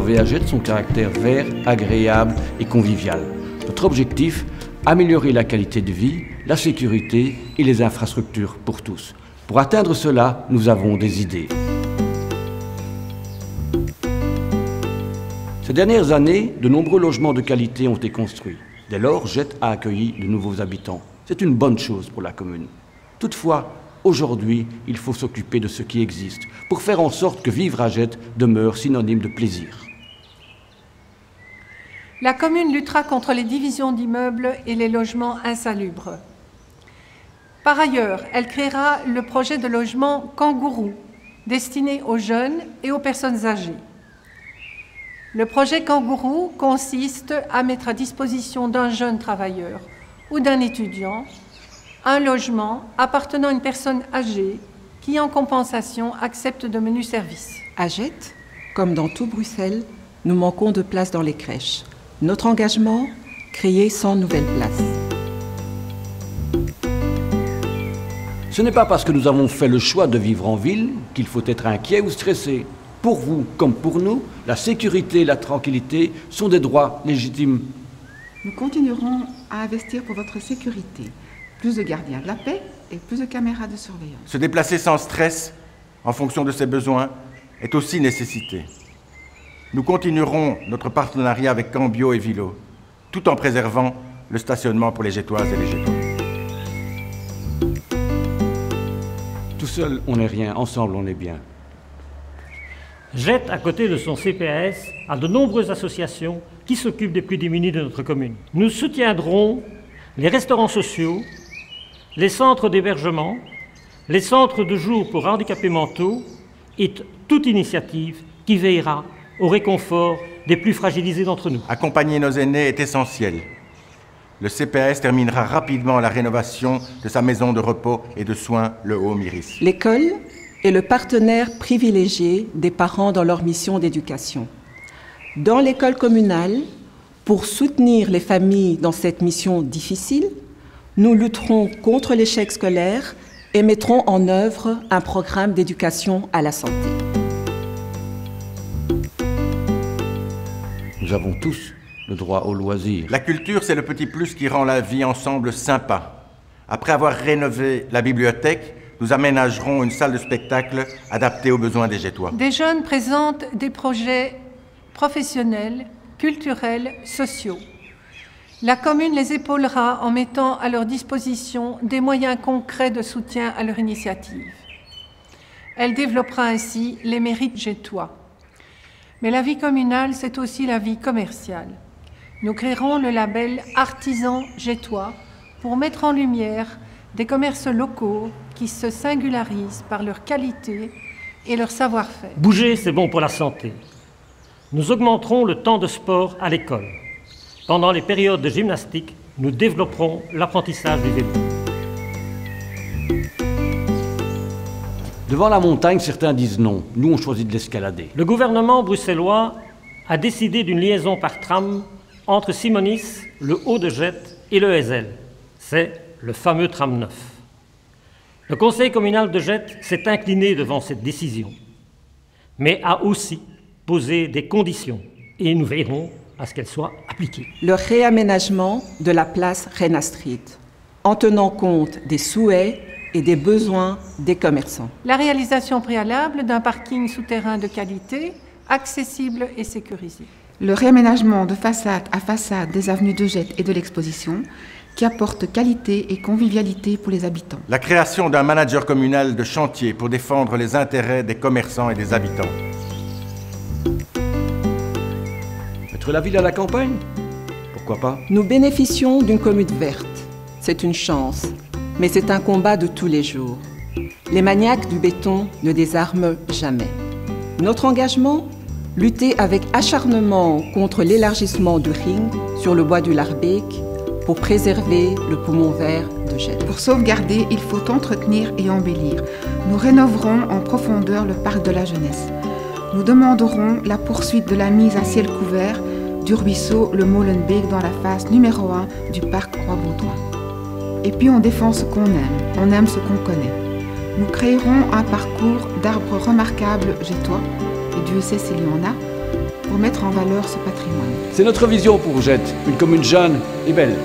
conserver à Jette son caractère vert, agréable et convivial. Notre objectif, améliorer la qualité de vie, la sécurité et les infrastructures pour tous. Pour atteindre cela, nous avons des idées. Ces dernières années, de nombreux logements de qualité ont été construits. Dès lors, Jette a accueilli de nouveaux habitants. C'est une bonne chose pour la commune. Toutefois, aujourd'hui, il faut s'occuper de ce qui existe pour faire en sorte que vivre à Jette demeure synonyme de plaisir. La commune luttera contre les divisions d'immeubles et les logements insalubres. Par ailleurs, elle créera le projet de logement Kangourou, destiné aux jeunes et aux personnes âgées. Le projet Kangourou consiste à mettre à disposition d'un jeune travailleur ou d'un étudiant un logement appartenant à une personne âgée qui, en compensation, accepte de menus services. À Jette, comme dans tout Bruxelles, nous manquons de places dans les crèches. Notre engagement, créer 100 nouvelles places. Ce n'est pas parce que nous avons fait le choix de vivre en ville qu'il faut être inquiet ou stressé. Pour vous comme pour nous, la sécurité et la tranquillité sont des droits légitimes. Nous continuerons à investir pour votre sécurité. Plus de gardiens de la paix et plus de caméras de surveillance. Se déplacer sans stress, en fonction de ses besoins, est aussi nécessité. Nous continuerons notre partenariat avec Cambio et Vilo, tout en préservant le stationnement pour les Jettoises et les Jettois. Tout seul, on n'est rien. Ensemble, on est bien. Jette, à côté de son CPAS, a de nombreuses associations qui s'occupent des plus démunis de notre commune. Nous soutiendrons les restaurants sociaux, les centres d'hébergement, les centres de jour pour handicapés mentaux et toute initiative qui veillera au réconfort des plus fragilisés d'entre nous. Accompagner nos aînés est essentiel. Le CPAS terminera rapidement la rénovation de sa maison de repos et de soins, le Haut-Miris. L'école est le partenaire privilégié des parents dans leur mission d'éducation. Dans l'école communale, pour soutenir les familles dans cette mission difficile, nous lutterons contre l'échec scolaire et mettrons en œuvre un programme d'éducation à la santé. Nous avons tous le droit au loisir. La culture, c'est le petit plus qui rend la vie ensemble sympa. Après avoir rénové la bibliothèque, nous aménagerons une salle de spectacle adaptée aux besoins des Jettois. Des jeunes présentent des projets professionnels, culturels, sociaux. La commune les épaulera en mettant à leur disposition des moyens concrets de soutien à leur initiative. Elle développera ainsi les mérites jettois. Mais la vie communale, c'est aussi la vie commerciale. Nous créerons le label Artisan Jettois pour mettre en lumière des commerces locaux qui se singularisent par leur qualité et leur savoir-faire. Bouger, c'est bon pour la santé. Nous augmenterons le temps de sport à l'école. Pendant les périodes de gymnastique, nous développerons l'apprentissage du vélo. Devant la montagne, certains disent non. Nous, on choisit de l'escalader. Le gouvernement bruxellois a décidé d'une liaison par tram entre Simonis, le Haut de Jette et le Hezel. C'est le fameux tram 9. Le conseil communal de Jette s'est incliné devant cette décision, mais a aussi posé des conditions et nous veillerons à ce qu'elles soient appliquées. Le réaménagement de la place Rena Street, en tenant compte des souhaits et des besoins des commerçants. La réalisation préalable d'un parking souterrain de qualité, accessible et sécurisé. Le réaménagement de façade à façade des avenues de Jette et de l'Exposition, qui apporte qualité et convivialité pour les habitants. La création d'un manager communal de chantier pour défendre les intérêts des commerçants et des habitants. Mettre la ville à la campagne? Pourquoi pas? Nous bénéficions d'une commune verte. C'est une chance, mais c'est un combat de tous les jours. Les maniaques du béton ne désarment jamais. Notre engagement? Lutter avec acharnement contre l'élargissement du ring sur le bois du Larbeek pour préserver le poumon vert de Jette. Pour sauvegarder, il faut entretenir et embellir. Nous rénoverons en profondeur le parc de la jeunesse. Nous demanderons la poursuite de la mise à ciel couvert du ruisseau le Molenbeek dans la phase numéro 1 du parc Roi-Baudouin. Et puis on défend ce qu'on aime, on aime ce qu'on connaît. Nous créerons un parcours d'arbres remarquables jettois, et Dieu sait s'il y en a, pour mettre en valeur ce patrimoine. C'est notre vision pour Jette, une commune jeune et belle.